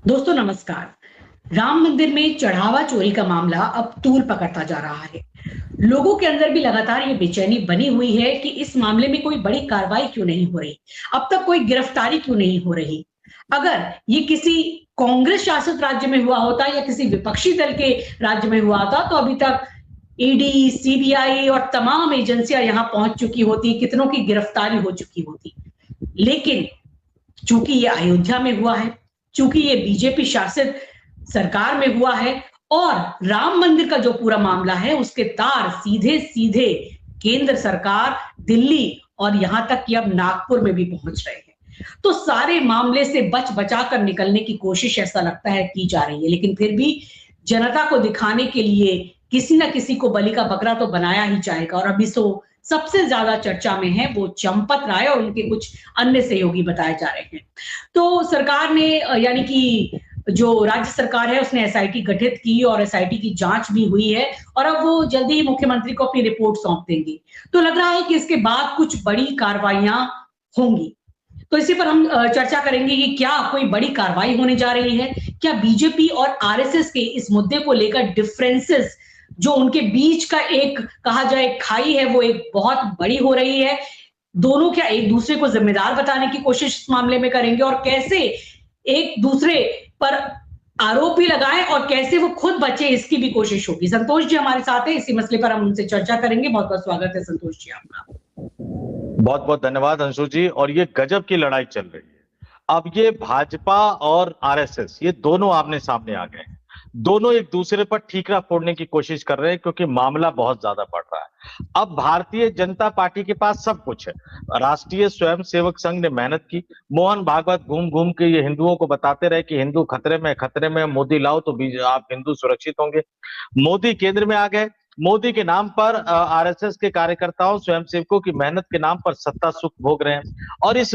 दोस्तों नमस्कार। राम मंदिर में चढ़ावा चोरी का मामला अब तूल पकड़ता जा रहा है। लोगों के अंदर भी लगातार ये बेचैनी बनी हुई है कि इस मामले में कोई बड़ी कार्रवाई क्यों नहीं हो रही, अब तक कोई गिरफ्तारी क्यों नहीं हो रही। अगर ये किसी कांग्रेस शासित राज्य में हुआ होता या किसी विपक्षी दल के राज्य में हुआ होता तो अभी तक ईडी, सीबीआई और तमाम एजेंसियां यहां पहुंच चुकी होती, कितनों की गिरफ्तारी हो चुकी होती। लेकिन चूंकि ये अयोध्या में हुआ है, चूंकि ये बीजेपी शासित सरकार में हुआ है और राम मंदिर का जो पूरा मामला है उसके तार सीधे सीधे केंद्र सरकार, दिल्ली और यहां तक कि अब नागपुर में भी पहुंच रहे हैं, तो सारे मामले से बच बचा कर निकलने की कोशिश ऐसा लगता है की जा रही है। लेकिन फिर भी जनता को दिखाने के लिए किसी ना किसी को बलि का बकरा तो बनाया ही जाएगा और अभी सबसे ज्यादा चर्चा में है वो चंपत राय और उनके कुछ अन्य सहयोगी बताए जा रहे हैं। तो सरकार ने यानी कि जो राज्य सरकार है उसने एसआईटी गठित की और एसआईटी की जांच भी हुई है और अब वो जल्दी ही मुख्यमंत्री को अपनी रिपोर्ट सौंप देंगे। तो लग रहा है कि इसके बाद कुछ बड़ी कार्रवाइयां होंगी। तो इसी पर हम चर्चा करेंगे कि क्या कोई बड़ी कार्रवाई होने जा रही है, क्या बीजेपी और आरएसएस के इस मुद्दे को लेकर डिफरेंसेस जो उनके बीच का एक कहा जाए खाई है वो एक बहुत बड़ी हो रही है। दोनों क्या एक दूसरे को जिम्मेदार बताने की कोशिश इस मामले में करेंगे और कैसे एक दूसरे पर आरोप भी लगाएं और कैसे वो खुद बचे इसकी भी कोशिश होगी। संतोष जी हमारे साथ है, इसी मसले पर हम उनसे चर्चा करेंगे। बहुत बहुत स्वागत है संतोष जी आपका। बहुत बहुत धन्यवाद अंशु जी। और ये गजब की लड़ाई चल रही है। अब ये भाजपा और आरएसएस ये दोनों आमने सामने आ गए हैं। दोनों एक दूसरे पर ठीकरा फोड़ने की कोशिश कर रहे हैं क्योंकि मामला बहुत ज्यादा बढ़ रहा है। अब भारतीय जनता पार्टी के पास सब कुछ है। राष्ट्रीय स्वयंसेवक संघ ने मेहनत की। मोहन भागवत घूम घूम के ये हिंदुओं को बताते रहे कि हिंदू खतरे में मोदी लाओ तो आप हिंदू सुरक्षित होंगे। मोदी केंद्र में आ गए। मोदी के नाम पर आरएसएस के कार्यकर्ताओं स्वयंसेवकों की मेहनत के नाम पर सत्ता सुख भोग रहे हैं। और इस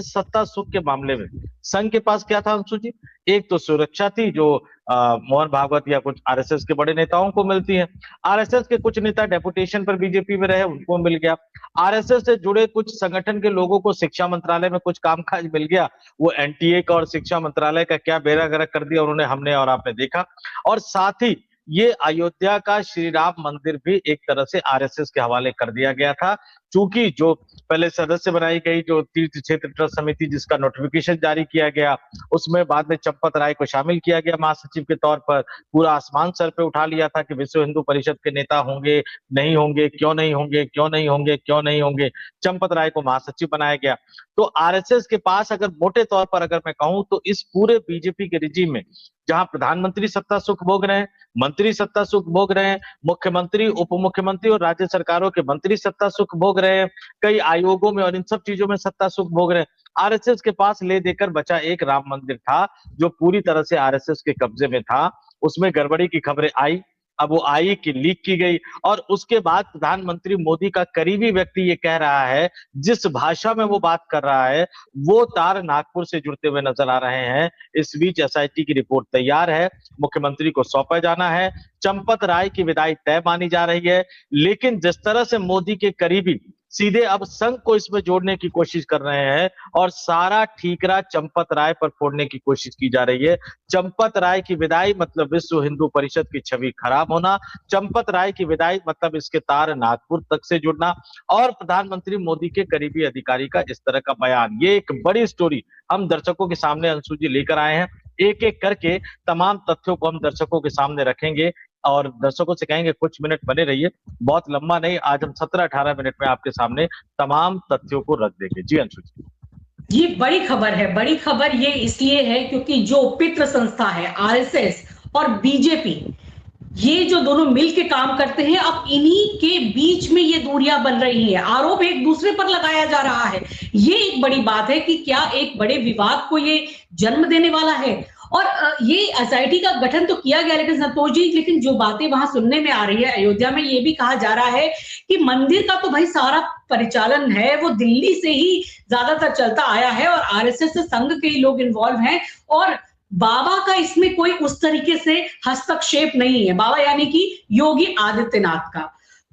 सत्ता सुख के मामले में संघ के पास क्या था अंशु जी? एक तो सुरक्षा थी जो मोहन भागवत या कुछ आरएसएस के बड़े नेताओं को मिलती है। आरएसएस के कुछ नेता डेपुटेशन पर बीजेपी में रहे, उनको मिल गया। आरएसएस से जुड़े कुछ संगठन के लोगों को शिक्षा मंत्रालय में कुछ कामकाज मिल गया। वो एनटीए का और शिक्षा मंत्रालय का क्या बेड़ा गर्क कर दिया उन्होंने, हमने और आपने देखा। और साथ ही ये अयोध्या का श्री राम मंदिर भी एक तरह से आरएसएस के हवाले कर दिया गया था। चूंकि जो पहले सदस्य बनाई गई जो तीर्थ क्षेत्र ट्रस्ट समिति जिसका नोटिफिकेशन जारी किया गया, उसमें बाद में चंपत राय को शामिल किया गया महासचिव के तौर पर। पूरा आसमान सर पे उठा लिया था कि विश्व हिंदू परिषद के नेता होंगे, नहीं होंगे, क्यों नहीं होंगे, क्यों नहीं होंगे, क्यों नहीं होंगे। चंपत राय को महासचिव बनाया गया। तो आरएसएस के पास अगर मोटे तौर पर अगर मैं कहूं तो इस पूरे बीजेपी के रिजीम में जहां प्रधानमंत्री सत्ता सुख भोग रहे हैं, मंत्री सत्ता सुख भोग रहे हैं, मुख्यमंत्री, उप मुख्यमंत्री और राज्य सरकारों के मंत्री सत्ता सुख भोग रहे हैं, कई आयोगों में और इन सब चीजों में सत्ता सुख भोग रहे हैं। आरएसएस के पास ले देकर बचा एक राम मंदिर था जो पूरी तरह से आरएसएस के कब्जे में था। उसमें गड़बड़ी की खबरें आई, अब वो आई कि लीक की गई। और उसके बाद प्रधानमंत्री मोदी का करीबी व्यक्ति ये कह रहा है, जिस भाषा में वो बात कर रहा है वो तार नागपुर से जुड़ते हुए नजर आ रहे हैं। इस बीच एसआईटी की रिपोर्ट तैयार है, मुख्यमंत्री को सौंपा जाना है। चंपत राय की विदाई तय मानी जा रही है। लेकिन जिस तरह से मोदी के करीबी सीधे अब संघ को इसमें जोड़ने की कोशिश कर रहे हैं और सारा ठीकरा चंपत राय पर फोड़ने की कोशिश की जा रही है। चंपत राय की विदाई मतलब विश्व हिंदू परिषद की छवि खराब होना, चंपत राय की विदाई मतलब इसके तार नागपुर तक से जुड़ना और प्रधानमंत्री मोदी के करीबी अधिकारी का इस तरह का बयान। ये एक बड़ी स्टोरी हम दर्शकों के सामने अंशु जी लेकर आए हैं। एक एक करके तमाम तथ्यों को हम दर्शकों के सामने रखेंगे और दर्शकों से कहेंगे कुछ मिनट बने रहिए, बहुत लंबा नहीं, आज हम 17-18 मिनट में आपके सामने तमाम तथ्यों को रख देंगे। जी अंशु जी। ये बड़ी खबर है। बड़ी खबर ये इसलिए है क्योंकि जो पितृ संस्था है आरएसएस और बीजेपी, ये जो दोनों मिलके काम करते हैं, अब इन्हीं के बीच में ये दूरियां बन रही हैं, आरोप एक दूसरे पर लगाया जा रहा है। ये एक बड़ी बात है कि क्या एक बड़े विवाद को ये जन्म देने वाला है। और ये एसआईटी का गठन तो किया गया, लेकिन संतोष जी, लेकिन जो बातें वहां सुनने में आ रही है अयोध्या में, ये भी कहा जा रहा है कि मंदिर का तो भाई सारा परिचालन है वो दिल्ली से ही ज्यादातर चलता आया है और आरएसएस से संघ के ही लोग इन्वॉल्व हैं और बाबा का इसमें कोई उस तरीके से हस्तक्षेप नहीं है। बाबा यानी कि योगी आदित्यनाथ का।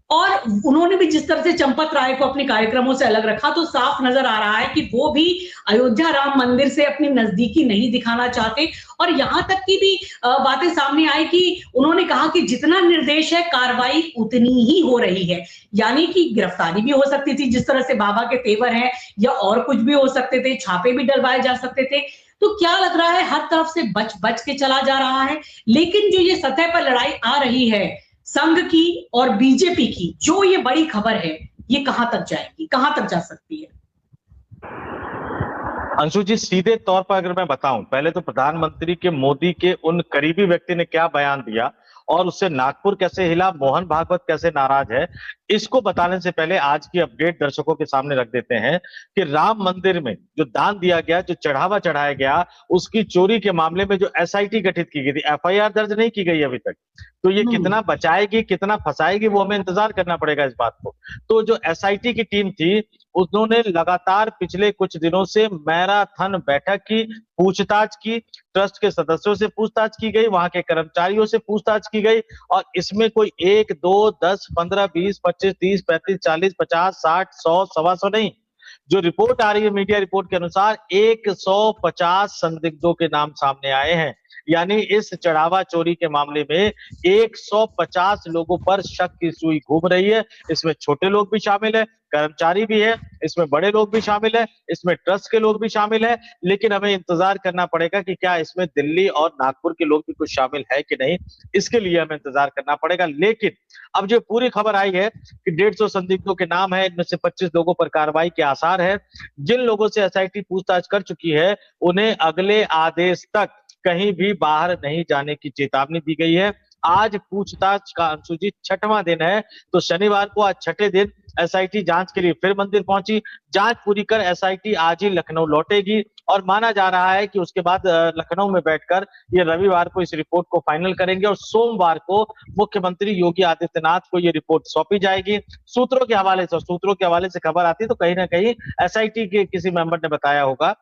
और उन्होंने भी जिस तरह से चंपत राय को अपने कार्यक्रमों से अलग रखा, तो साफ नजर आ रहा है कि वो भी अयोध्या राम मंदिर से अपनी नजदीकी नहीं दिखाना चाहते। और यहां तक की भी बातें सामने आई कि उन्होंने कहा कि जितना निर्देश है कार्रवाई उतनी ही हो रही है, यानी कि गिरफ्तारी भी हो सकती थी जिस तरह से बाबा के तेवर हैं, या और कुछ भी हो सकते थे, छापे भी डलवाए जा सकते थे। तो क्या लग रहा है हर तरफ से बच बच के चला जा रहा है, लेकिन जो ये सतह पर लड़ाई आ रही है संघ की और बीजेपी की, जो ये बड़ी खबर है, ये कहां तक जाएगी, कहां तक जा सकती है? अंशु जी, सीधे तौर पर अगर मैं बताऊं, पहले तो प्रधानमंत्री के मोदी के उन करीबी व्यक्ति ने क्या बयान दिया और उससे नागपुर कैसे हिला, मोहन भागवत कैसे नाराज है, इसको बताने से पहले आज की अपडेट दर्शकों के सामने रख देते हैं कि राम मंदिर में जो दान दिया गया, जो चढ़ावा चढ़ाया गया, उसकी चोरी के मामले में जो एसआईटी गठित की गई थी, एफआईआर दर्ज नहीं की गई अभी तक। तो ये कितना बचाएगी, कितना फंसाएगी, वो हमें इंतजार करना पड़ेगा इस बात को। तो जो एसआईटी की टीम थी, उन्होंने लगातार पिछले कुछ दिनों से मैराथन बैठक की, पूछताछ की, ट्रस्ट के सदस्यों से पूछताछ की गई, वहां के कर्मचारियों से पूछताछ की गई, और इसमें कोई 1, 2, 10, 15, 20, 25, 30, 35, 40, 50, 60, 100, 125 नहीं, जो रिपोर्ट आ रही है मीडिया रिपोर्ट के अनुसार 150 संदिग्धों के नाम सामने आए हैं। यानी इस चढ़ावा चोरी के मामले में 150 लोगों पर शक की सुई घूम रही है। इसमें छोटे लोग भी शामिल है, कर्मचारी भी है, इसमें बड़े लोग भी शामिल है, इसमें ट्रस्ट के लोग भी शामिल है। लेकिन हमें इंतजार करना पड़ेगा कि क्या इसमें दिल्ली और नागपुर के लोग भी कुछ शामिल है कि नहीं, इसके लिए हमें इंतजार करना पड़ेगा। लेकिन अब जो पूरी खबर आई है कि 150 संदिग्धों के नाम है, इनमें से 25 लोगों पर कार्रवाई के आसार है। जिन लोगों से एसआईटी पूछताछ कर चुकी है, उन्हें अगले आदेश तक कहीं भी बाहर नहीं जाने की चेतावनी दी गई है। आज पूछताछ का अनुसूचित 6वां दिन है, तो शनिवार को आज 6ठे दिन एसआईटी जांच के लिए फिर मंदिर पहुंची। जांच पूरी कर एसआईटी आज ही लखनऊ लौटेगी, और माना जा रहा है कि उसके बाद लखनऊ में बैठकर ये रविवार को इस रिपोर्ट को फाइनल करेंगे, और सोमवार को मुख्यमंत्री योगी आदित्यनाथ को ये रिपोर्ट सौंपी जाएगी। सूत्रों के हवाले से खबर आती है, तो कहीं ना कहीं एसआईटी के किसी मेंबर ने बताया होगा।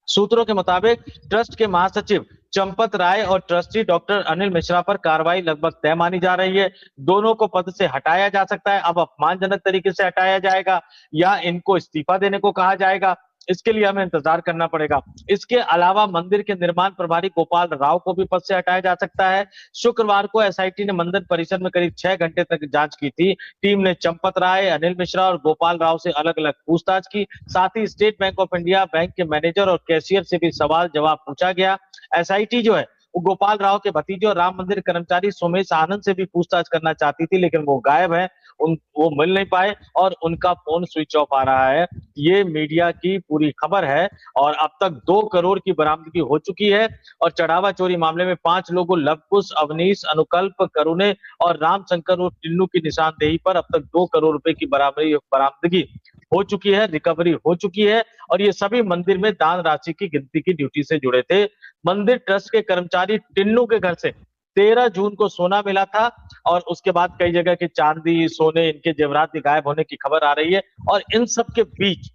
सूत्रों के मुताबिक ट्रस्ट के महासचिव चंपत राय और ट्रस्टी डॉक्टर अनिल मिश्रा पर कार्रवाई लगभग तय मानी जा रही है। दोनों को पद से हटाया जा सकता है। अब अपमानजनक तरीके से हटाया जाएगा या इनको इस्तीफा देने को कहा जाएगा, इसके लिए हमें इंतजार करना पड़ेगा। इसके अलावा मंदिर के निर्माण प्रभारी गोपाल राव को भी पद से हटाया जा सकता है। शुक्रवार को एसआईटी ने मंदिर परिसर में करीब 6 घंटे तक जांच की थी। टीम ने चंपत राय, अनिल मिश्रा और गोपाल राव से अलग अलग पूछताछ की। साथ ही State Bank of India bank के मैनेजर और कैशियर से भी सवाल जवाब पूछा गया। एसआईटी जो है वो गोपाल राव के भतीजे और राम मंदिर कर्मचारी सोमेश आनंद से भी पूछताछ करना चाहती थी, लेकिन वो गायब है, वो मिल नहीं पाए और उनका फोन स्विच ऑफ आ रहा है। ये मीडिया की पूरी खबर है, और अब तक 2 करोड़ की बरामदगी हो चुकी है। और चढ़ावा चोरी मामले में 5 लोगों लवकुश, अवनीश, अनुकल्प, करुणे और रामशंकर और टिन्नू की निशानदेही पर अब तक 2 करोड़ रुपए की बरामदगी हो चुकी है, रिकवरी हो चुकी है। और ये सभी मंदिर में दान राशि की गिनती की ड्यूटी से जुड़े थे। मंदिर ट्रस्ट के कर्मचारी टिन्नू के घर से 13 जून को सोना मिला था, और उसके बाद कई जगह के चांदी, सोने, इनके जेवरात के गायब होने की खबर आ रही है। और इन सब के बीच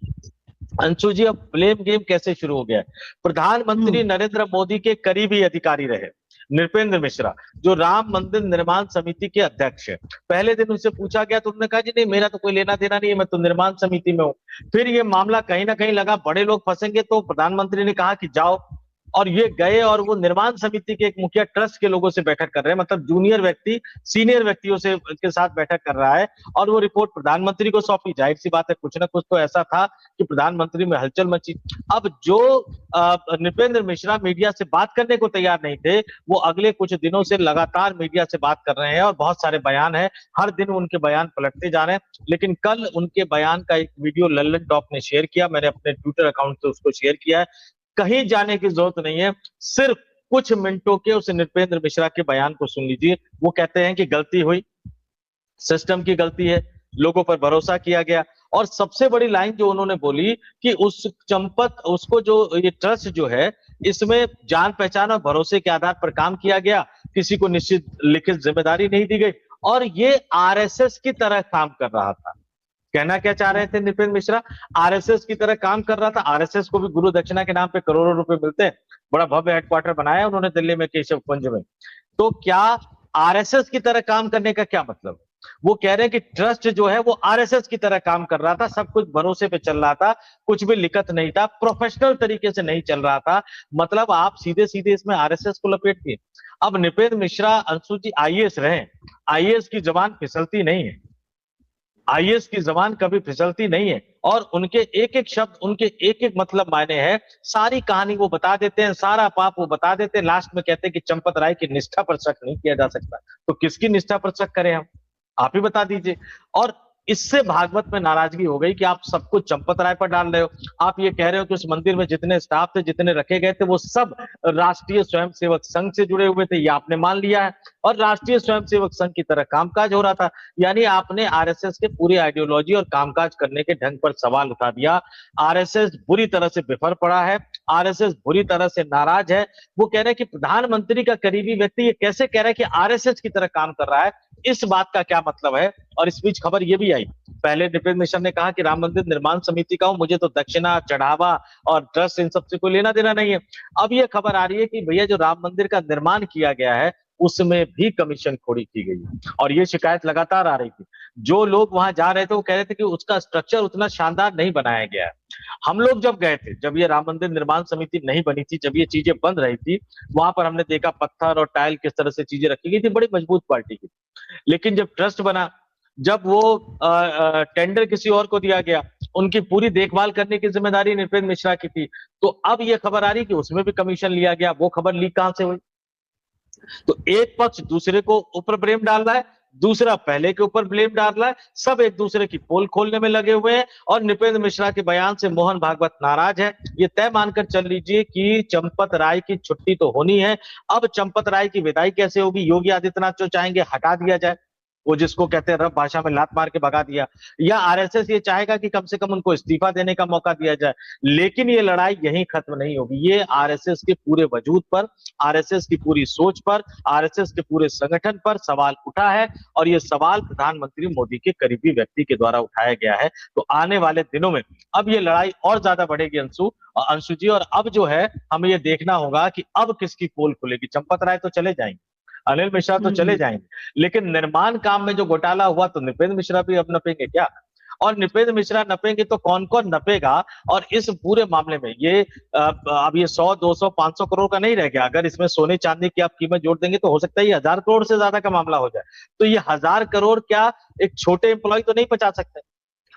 अंशु जी, अब ब्लेम गेम कैसे शुरू हो गया है। प्रधानमंत्री नरेंद्र मोदी के करीबी अधिकारी रहे नृपेंद्र मिश्रा, जो राम मंदिर निर्माण समिति के अध्यक्ष है। पहले दिन उनसे पूछा गया तो उन्होंने कहा जी नहीं, मेरा तो कोई लेना देना नहीं है, मैं तो निर्माण समिति में हूं। फिर ये मामला कहीं ना कहीं लगा बड़े लोग फंसेंगे, तो प्रधानमंत्री ने कहा कि जाओ, और ये गए, और वो निर्माण समिति के एक मुखिया ट्रस्ट के लोगों से बैठक कर रहे हैं। मतलब जूनियर व्यक्ति सीनियर व्यक्तियों से के साथ बैठक कर रहा है, और वो रिपोर्ट प्रधानमंत्री को सौंपी। जाहिर सी बात है, कुछ ना कुछ तो ऐसा था कि प्रधानमंत्री में हलचल मची। अब जो नृपेंद्र मिश्रा मीडिया से बात करने को तैयार नहीं थे, वो अगले कुछ दिनों से लगातार मीडिया से बात कर रहे हैं, और बहुत सारे बयान है, हर दिन उनके बयान पलटते जा रहे हैं। लेकिन कल उनके बयान का एक वीडियो लल्लन टॉप ने शेयर किया, मैंने अपने ट्विटर अकाउंट से उसको शेयर किया है। कहीं जाने की जरूरत नहीं है, सिर्फ कुछ मिनटों के उस नृपेंद्र मिश्रा के बयान को सुन लीजिए। वो कहते हैं कि गलती हुई, सिस्टम की गलती है, लोगों पर भरोसा किया गया। और सबसे बड़ी लाइन जो उन्होंने बोली कि उस चंपत, उसको जो ये ट्रस्ट जो है, इसमें जान पहचान और भरोसे के आधार पर काम किया गया, किसी को निश्चित लिखित जिम्मेदारी नहीं दी गई, और ये आरएसएस की तरह काम कर रहा था। कहना क्या चाह रहे थे नृपेंद्र मिश्रा? आरएसएस की तरह काम कर रहा था। आरएसएस को भी गुरु दक्षिणा के नाम पे करोड़ों रुपए मिलते हैं। बड़ा भव्य हेडक्वार्टर बनाया उन्होंने दिल्ली में केशव कुंज में। तो क्या आरएसएस की तरह काम करने का क्या मतलब? वो कह रहे हैं कि ट्रस्ट जो है वो आरएसएस की तरह काम कर रहा था, सब कुछ भरोसे पे चल रहा था, कुछ भी लिखत नहीं था, प्रोफेशनल तरीके से नहीं चल रहा था। मतलब आप सीधे सीधे इसमें आरएसएस को लपेट दिए। अब नृपेंद्र मिश्रा, अंशु जी आईएएस रहे, आईएएस की जबान फिसलती नहीं है, आईएएस की जबान कभी फिसलती नहीं है, और उनके एक एक शब्द, उनके एक एक मतलब मायने हैं। सारी कहानी वो बता देते हैं, सारा पाप वो बता देते हैं, लास्ट में कहते हैं कि चंपत राय की निष्ठा पर शक नहीं किया जा सकता। तो किसकी निष्ठा पर शक करें हम, आप ही बता दीजिए। और इससे भागवत में नाराजगी हो गई कि आप सब कुछ चंपत राय पर डाल रहे हो। आप ये कह रहे हो कि उस मंदिर में जितने स्टाफ थे, जितने रखे गए थे, वो सब राष्ट्रीय स्वयंसेवक संघ से जुड़े हुए थे, ये आपने मान लिया है, और राष्ट्रीय स्वयंसेवक संघ की तरह कामकाज हो रहा था। यानी आपने आरएसएस के पूरी आइडियोलॉजी और कामकाज करने के ढंग पर सवाल उठा दिया। आरएसएस बुरी तरह से बिफर पड़ा है, आरएसएस बुरी तरह से नाराज है। वो कह रहे हैं कि प्रधानमंत्री का करीबी व्यक्ति ये कैसे कह रहा है कि आरएसएस की तरह काम कर रहा है, इस बात का क्या मतलब है। और इस बीच खबर ये भी आई, पहले नृपेंद्र मिश्रा ने कहा कि राम मंदिर निर्माण समिति का हूं, मुझे तो दक्षिणा, चढ़ावा और ट्रस्ट इन सबसे कोई लेना देना नहीं है। अब ये खबर आ रही है कि भैया जो राम मंदिर का निर्माण किया गया है उसमें भी कमीशन खोरी की गई है, और ये शिकायत लगातार आ रही थी। जो लोग वहां जा रहे थे वो कह रहे थे कि उसका स्ट्रक्चर उतना शानदार नहीं बनाया गया है। हम लोग जब गए थे, जब ये राम मंदिर निर्माण समिति नहीं बनी थी, जब ये चीजें बन रही थी, वहां पर हमने देखा पत्थर और टाइल किस तरह से चीजें रखी गई थी, बड़ी मजबूत क्वालिटी की। लेकिन जब ट्रस्ट बना, जब वो टेंडर किसी और को दिया गया, उनकी पूरी देखभाल करने की जिम्मेदारी नृपेंद्र मिश्रा की थी, तो अब ये खबर आ रही कि उसमें भी कमीशन लिया गया। वो खबर लीक कहां से हुई? तो एक पक्ष दूसरे को ऊपर ब्लेम डाल रहा है, दूसरा पहले के ऊपर ब्लेम डाल रहा है, सब एक दूसरे की पोल खोलने में लगे हुए हैं। और नृपेंद्र मिश्रा के बयान से मोहन भागवत नाराज है। ये तय मानकर चल लीजिए कि चंपत राय की छुट्टी तो होनी है। अब चंपत राय की विदाई कैसे होगी? योगी आदित्यनाथ जो चाहेंगे हटा दिया जाए, वो जिसको कहते हैं रफ भाषा में लात मार के भगा दिया, या आरएसएस ये चाहेगा कि कम से कम उनको इस्तीफा देने का मौका दिया जाए। लेकिन ये लड़ाई यहीं खत्म नहीं होगी। ये आरएसएस के पूरे वजूद पर, आरएसएस की पूरी सोच पर, आरएसएस के पूरे संगठन पर सवाल उठा है, और ये सवाल प्रधानमंत्री मोदी के करीबी व्यक्ति के द्वारा उठाया गया है। तो आने वाले दिनों में अब ये लड़ाई और ज्यादा बढ़ेगी अंशु जी। और अब जो है हमें ये देखना होगा कि अब किसकी पोल खुलेगी। चंपत राय तो चले जाएंगे, अनिल मिश्रा तो चले जाएंगे, लेकिन निर्माण काम में जो घोटाला हुआ तो नृपेंद्र मिश्रा भी अब नपेंगे क्या? और नृपेंद्र मिश्रा नपेंगे तो कौन कौन नपेगा? और इस पूरे मामले में ये अब ये 100, 200, 500 करोड़ का नहीं रह गया। अगर इसमें सोने चांदी की आप कीमत जोड़ देंगे तो हो सकता है ये 1000 करोड़ से ज्यादा का मामला हो जाए। तो ये 1000 करोड़ क्या एक छोटे एम्प्लॉय तो नहीं बचा सकते?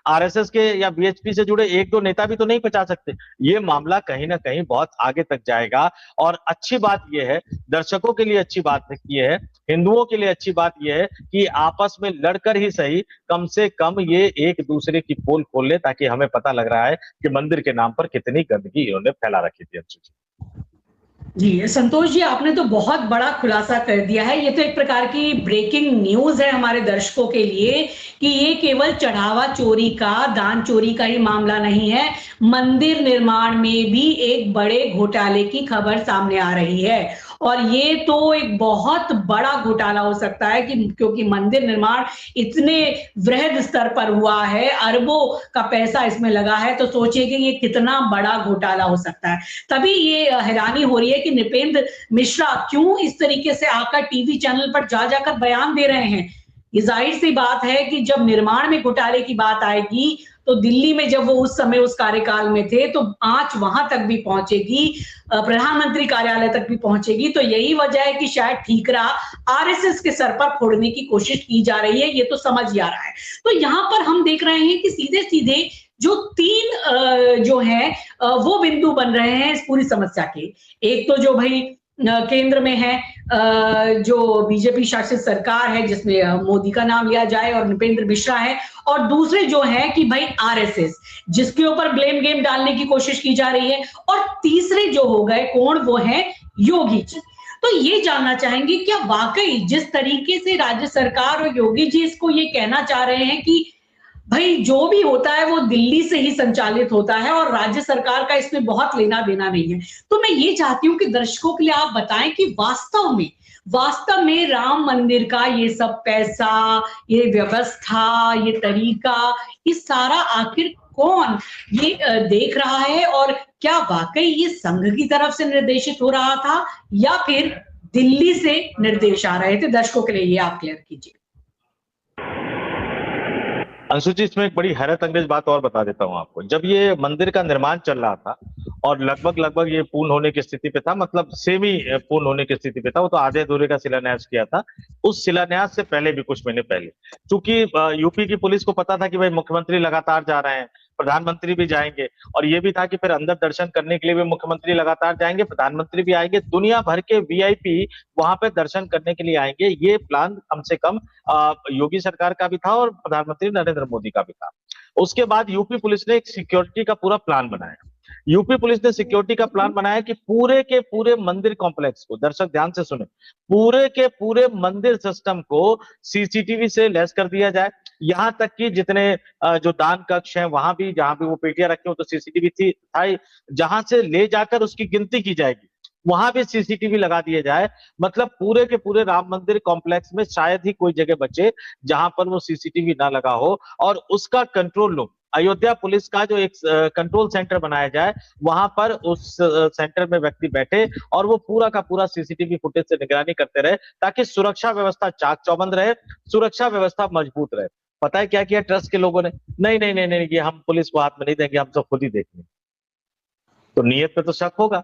आरएसएस के या बीएचपी से जुड़े एक दो नेता भी तो नहीं बचा सकते। ये मामला कहीं ना कहीं बहुत आगे तक जाएगा। और अच्छी बात यह है, दर्शकों के लिए अच्छी बात यह है, हिंदुओं के लिए अच्छी बात यह है कि आपस में लड़कर ही सही, कम से कम ये एक दूसरे की पोल खोल ले, ताकि हमें पता लग रहा है कि मंदिर के नाम पर कितनी गंदगी इन्होंने फैला रखी थी। जी, संतोष जी, आपने तो बहुत बड़ा खुलासा कर दिया है। ये तो एक प्रकार की ब्रेकिंग न्यूज़ है हमारे दर्शकों के लिए कि ये केवल चढ़ावा चोरी का, दान चोरी का ही मामला नहीं है। मंदिर निर्माण में भी एक बड़े घोटाले की खबर सामने आ रही है, और ये तो एक बहुत बड़ा घोटाला हो सकता है कि क्योंकि मंदिर निर्माण इतने वृहद स्तर पर हुआ है, अरबों का पैसा इसमें लगा है, तो सोचिए कि ये कितना बड़ा घोटाला हो सकता है। तभी ये हैरानी हो रही है कि नृपेंद्र मिश्रा क्यों इस तरीके से आकर टीवी चैनल पर जा जाकर बयान दे रहे हैं। ये जाहिर सी बात है कि जब निर्माण में घोटाले की बात आएगी तो दिल्ली में जब वो उस समय उस कार्यकाल में थे तो आंच वहां तक भी पहुंचेगी, प्रधानमंत्री कार्यालय तक भी पहुंचेगी। तो यही वजह है कि शायद ठीकरा आरएसएस के सर पर फोड़ने की कोशिश की जा रही है, ये तो समझ ही आ रहा है। तो यहाँ पर हम देख रहे हैं कि सीधे सीधे जो तीन जो है वो बिंदु बन रहे हैं इस पूरी समस्या के। एक तो जो भाई केंद्र में है जो बीजेपी शासित सरकार है जिसमें मोदी का नाम लिया जाए और नृपेंद्र मिश्रा है, और दूसरे जो है कि भाई आरएसएस जिसके ऊपर ब्लेम गेम डालने की कोशिश की जा रही है, और तीसरे जो हो गए कौन, वो है योगी जी। तो ये जानना चाहेंगे क्या वाकई जिस तरीके से राज्य सरकार और योगी जी इसको ये कहना चाह रहे हैं कि भाई जो भी होता है वो दिल्ली से ही संचालित होता है और राज्य सरकार का इसमें बहुत लेना देना नहीं है। तो मैं ये चाहती हूँ कि दर्शकों के लिए आप बताएं कि वास्तव में राम मंदिर का ये सब पैसा, ये व्यवस्था, ये तरीका, ये सारा आखिर कौन ये देख रहा है, और क्या वाकई ये संघ की तरफ से निर्देशित हो रहा था या फिर दिल्ली से निर्देश आ रहे थे? दर्शकों के लिए ये आप क्लियर कीजिए। अंशु जी, इसमें एक बड़ी हैरत अंगेज बात और बता देता हूं आपको। जब ये मंदिर का निर्माण चल रहा था और लगभग लगभग ये पूर्ण होने की स्थिति पे था, मतलब सेमी पूर्ण होने की स्थिति पे था, वो तो आधे अधूरे का शिलान्यास किया था। उस शिलान्यास से पहले भी, कुछ महीने पहले, क्योंकि यूपी की पुलिस को पता था कि भाई मुख्यमंत्री लगातार जा रहे हैं, प्रधानमंत्री भी जाएंगे, और ये भी था कि फिर अंदर दर्शन करने के लिए भी मुख्यमंत्री लगातार जाएंगे, प्रधानमंत्री भी आएंगे, दुनिया भर के वीआईपी वहां पे दर्शन करने के लिए आएंगे। ये प्लान कम से कम योगी सरकार का भी था और प्रधानमंत्री नरेंद्र मोदी का भी था। उसके बाद यूपी पुलिस ने एक सिक्योरिटी का पूरा प्लान बनाया। यूपी पुलिस ने सिक्योरिटी का प्लान बनाया कि पूरे के पूरे मंदिर कॉम्प्लेक्स को, दर्शक ध्यान से सुने, पूरे के पूरे मंदिर सिस्टम को सीसीटीवी से लैस कर दिया जाए। यहां तक कि जितने जो दान कक्ष हैं वहां भी, जहां भी वो पेटियां रखी हो तो सीसीटीवी थी था, जहां से ले जाकर उसकी गिनती की जाएगी वहां भी सीसीटीवी लगा दिए जाए। मतलब पूरे के पूरे राम मंदिर कॉम्प्लेक्स में शायद ही कोई जगह बचे जहां पर वो सीसीटीवी ना लगा हो, और उसका कंट्रोल रूम, अयोध्या पुलिस का जो एक कंट्रोल सेंटर बनाया जाए, वहां पर उस सेंटर में व्यक्ति बैठे और वो पूरा का पूरा सीसीटीवी फुटेज से निगरानी करते रहे, ताकि सुरक्षा व्यवस्था चाक चौबंद रहे, सुरक्षा व्यवस्था मजबूत रहे। पता है क्या किया ट्रस्ट के लोगों ने? नहीं नहीं नहीं नहीं, ये हम पुलिस को हाथ में नहीं देंगे, हम सब खुद ही देखेंगे। तो नीयत पे तो शक होगा,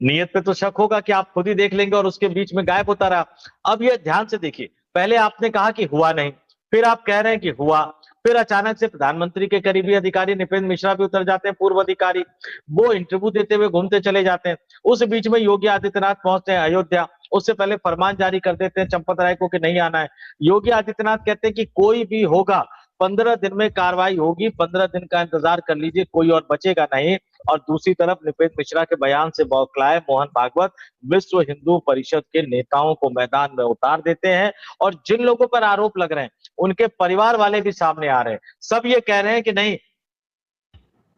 नीयत पे तो शक होगा कि आप खुद ही देख लेंगे, और उसके बीच में गायब होता रहा। अब ये ध्यान से देखिए, पहले आपने कहा कि हुआ नहीं, फिर आप कह रहे हैं कि हुआ, फिर अचानक से प्रधानमंत्री के करीबी अधिकारी नृपेंद्र मिश्रा भी उतर जाते हैं, पूर्व अधिकारी, वो इंटरव्यू देते हुए घूमते चले जाते हैं। उस बीच में योगी आदित्यनाथ पहुंचते हैं अयोध्या, उससे पहले फरमान जारी कर देते हैं चंपत राय को कि नहीं आना है। योगी आदित्यनाथ कहते हैं कि कोई भी होगा 15 दिन में कार्रवाई होगी, 15 दिन का इंतजार कर लीजिए, कोई और बचेगा नहीं। और दूसरी तरफ नृपेंद्र मिश्रा के बयान से बौखलाए मोहन भागवत विश्व हिंदू परिषद के नेताओं को मैदान में उतार देते हैं, और जिन लोगों पर आरोप लग रहे हैं उनके परिवार वाले भी सामने आ रहे हैं। सब ये कह रहे हैं कि नहीं,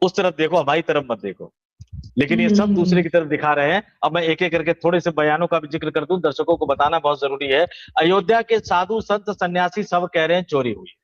उस तरफ देखो, हमारी तरफ मत देखो, लेकिन ये सब दूसरे की तरफ दिखा रहे हैं। अब मैं एक एक करके थोड़े से बयानों का भी जिक्र कर दूं, दर्शकों को बताना बहुत जरूरी है। अयोध्या के साधु संत सन्यासी सब कह रहे हैं चोरी हुई,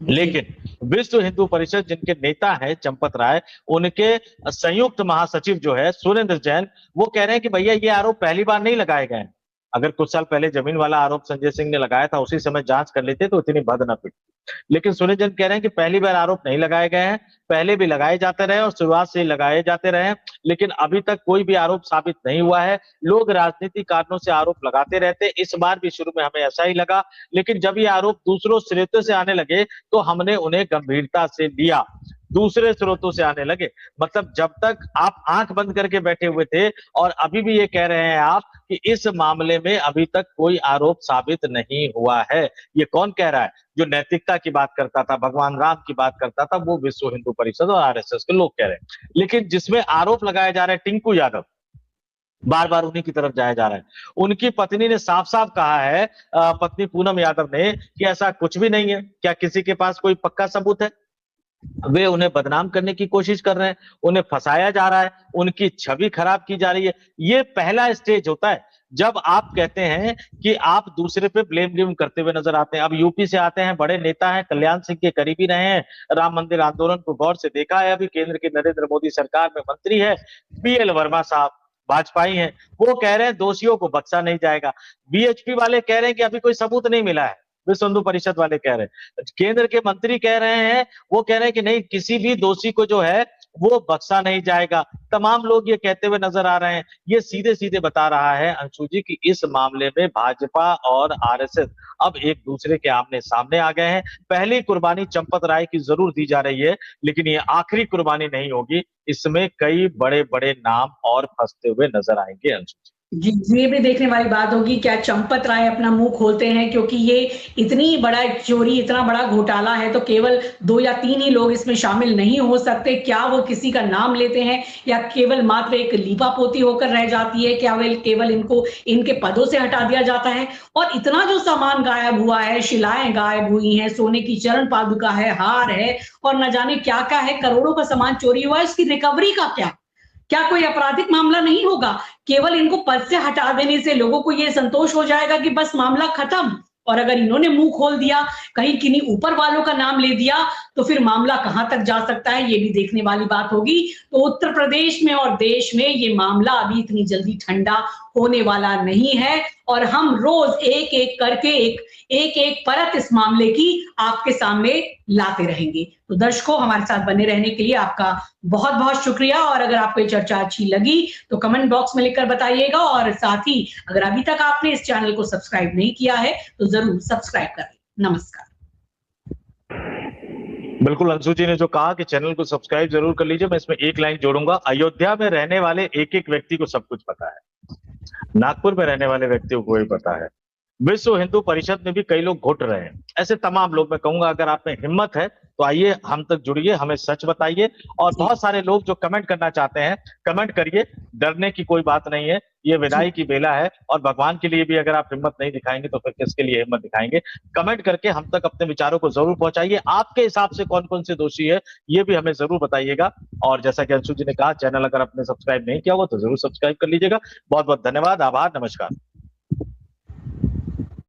लेकिन विश्व हिंदू परिषद जिनके नेता है चंपत राय, उनके संयुक्त महासचिव जो है सुरेंद्र जैन, वो कह रहे हैं कि भैया ये आरोप पहली बार नहीं लगाए गए हैं। अगर कुछ साल पहले जमीन वाला आरोप संजय सिंह ने लगाया था, उसी समय जांच कर लेते तो इतनी भद न पिटती। लेकिन सुरेंद्र जैन कह रहे हैं कि पहली बार आरोप नहीं लगाए गए हैं, पहले भी लगाए जाते रहे और शुरुआत से लगाए जाते रहे, लेकिन अभी तक कोई भी आरोप साबित नहीं हुआ है। लोग राजनीतिक कारणों से आरोप लगाते रहते, इस बार भी शुरू में हमें ऐसा ही लगा, लेकिन जब ये आरोप दूसरों स्रोतों से आने लगे तो हमने उन्हें गंभीरता से लिया। दूसरे स्रोतों से आने लगे, मतलब जब तक आप आंख बंद करके बैठे हुए थे, और अभी भी ये कह रहे हैं आप कि इस मामले में अभी तक कोई आरोप साबित नहीं हुआ है। ये कौन कह रहा है? जो नैतिकता की बात करता था, भगवान राम की बात करता था, वो विश्व हिंदू परिषद और आरएसएस के लोग कह रहे हैं। लेकिन जिसमें आरोप लगाया जा रहा है टिंकू यादव, बार बार उन्हीं की तरफ जाया जा रहा है। उनकी पत्नी ने साफ साफ कहा है, पत्नी पूनम यादव ने, कि ऐसा कुछ भी नहीं है। क्या किसी के पास कोई पक्का सबूत है? वे उन्हें बदनाम करने की कोशिश कर रहे हैं, उन्हें फंसाया जा रहा है, उनकी छवि खराब की जा रही है। ये पहला स्टेज होता है जब आप कहते हैं कि आप दूसरे पे ब्लेम गेम करते हुए नजर आते हैं। अब यूपी से आते हैं, बड़े नेता हैं, कल्याण सिंह के करीबी रहे हैं, राम मंदिर आंदोलन को गौर से देखा है, अभी केंद्र की नरेंद्र मोदी सरकार में मंत्री है। बीएल वर्मा साहब भाजपाई हैं, वो कह रहे हैं दोषियों को बख्शा नहीं जाएगा। बीएचपी वाले कह रहे हैं कि अभी कोई सबूत नहीं मिला है, विश्व हिंदू परिषद वाले कह रहे हैं। केंद्र के मंत्री कह रहे हैं, वो कह रहे हैं कि नहीं, किसी भी दोषी को जो है वो बख्शा नहीं जाएगा। तमाम लोग ये कहते हुए नजर आ रहे हैं। ये सीधे सीधे बता रहा है अंशु जी कि इस मामले में भाजपा और आरएसएस अब एक दूसरे के आमने सामने आ गए हैं। पहली कुर्बानी चंपत राय की जरूर दी जा रही है, लेकिन ये आखिरी कुर्बानी नहीं होगी। इसमें कई बड़े बड़े नाम और फंसते हुए नजर आएंगे अंशु जी। जी, ये भी देखने वाली बात होगी, क्या चंपत राय अपना मुंह खोलते हैं, क्योंकि ये इतनी बड़ा चोरी, इतना बड़ा घोटाला है, तो केवल 2 या 3 ही लोग इसमें शामिल नहीं हो सकते। क्या वो किसी का नाम लेते हैं, या केवल मात्र एक लीपापोती होकर रह जाती है? क्या वे केवल इनको इनके पदों से हटा दिया जाता है? और इतना जो सामान गायब हुआ है, शिलाएं गायब हुई हैं, सोने की चरण पादुका है, हार है, और न जाने क्या क्या है, करोड़ों का सामान चोरी हुआ है, इसकी रिकवरी का क्या? क्या कोई आपराधिक मामला नहीं होगा? केवल इनको पद से हटा देने से लोगों को ये संतोष हो जाएगा कि बस मामला खत्म। और अगर इन्होंने मुंह खोल दिया, कहीं किन्हीं ऊपर वालों का नाम ले दिया, तो फिर मामला कहां तक जा सकता है, ये भी देखने वाली बात होगी। तो उत्तर प्रदेश में और देश में ये मामला अभी इतनी जल्दी ठंडा होने वाला नहीं है, और हम रोज एक एक करके एक एक परत इस मामले की आपके सामने लाते रहेंगे। तो दर्शकों, हमारे साथ बने रहने के लिए आपका बहुत-बहुत शुक्रिया, और अगर आपको ये चर्चा अच्छी लगी तो कमेंट बॉक्स में लिखकर बताइएगा, और साथ ही अगर अभी तक आपने इस चैनल को सब्सक्राइब नहीं किया है तो जरूर सब्सक्राइब करें। नमस्कार। बिल्कुल, अंशु जी ने जो कहा कि चैनल को सब्सक्राइब जरूर कर लीजिए, मैं इसमें एक लाइन जोड़ूंगा, अयोध्या में रहने वाले एक एक व्यक्ति को सब कुछ पता है, नागपुर में रहने वाले व्यक्तियों को ही पता है, विश्व हिंदू परिषद में भी कई लोग घुट रहे हैं, ऐसे तमाम लोग, मैं कहूंगा अगर आप में हिम्मत है तो आइए हम तक जुड़िए, हमें सच बताइए। और बहुत सारे लोग जो कमेंट करना चाहते हैं, कमेंट करिए, डरने की कोई बात नहीं है, ये विदाई की बेला है, और भगवान के लिए भी अगर आप हिम्मत नहीं दिखाएंगे तो फिर किसके लिए हिम्मत दिखाएंगे। कमेंट करके हम तक अपने विचारों को जरूर पहुंचाइए, आपके हिसाब से कौन कौन से दोषी है ये भी हमें जरूर बताइएगा। और जैसा कि अंशु जी ने कहा, चैनल अगर आपने सब्सक्राइब नहीं किया होगा तो जरूर सब्सक्राइब कर लीजिएगा। बहुत बहुत धन्यवाद, आभार, नमस्कार।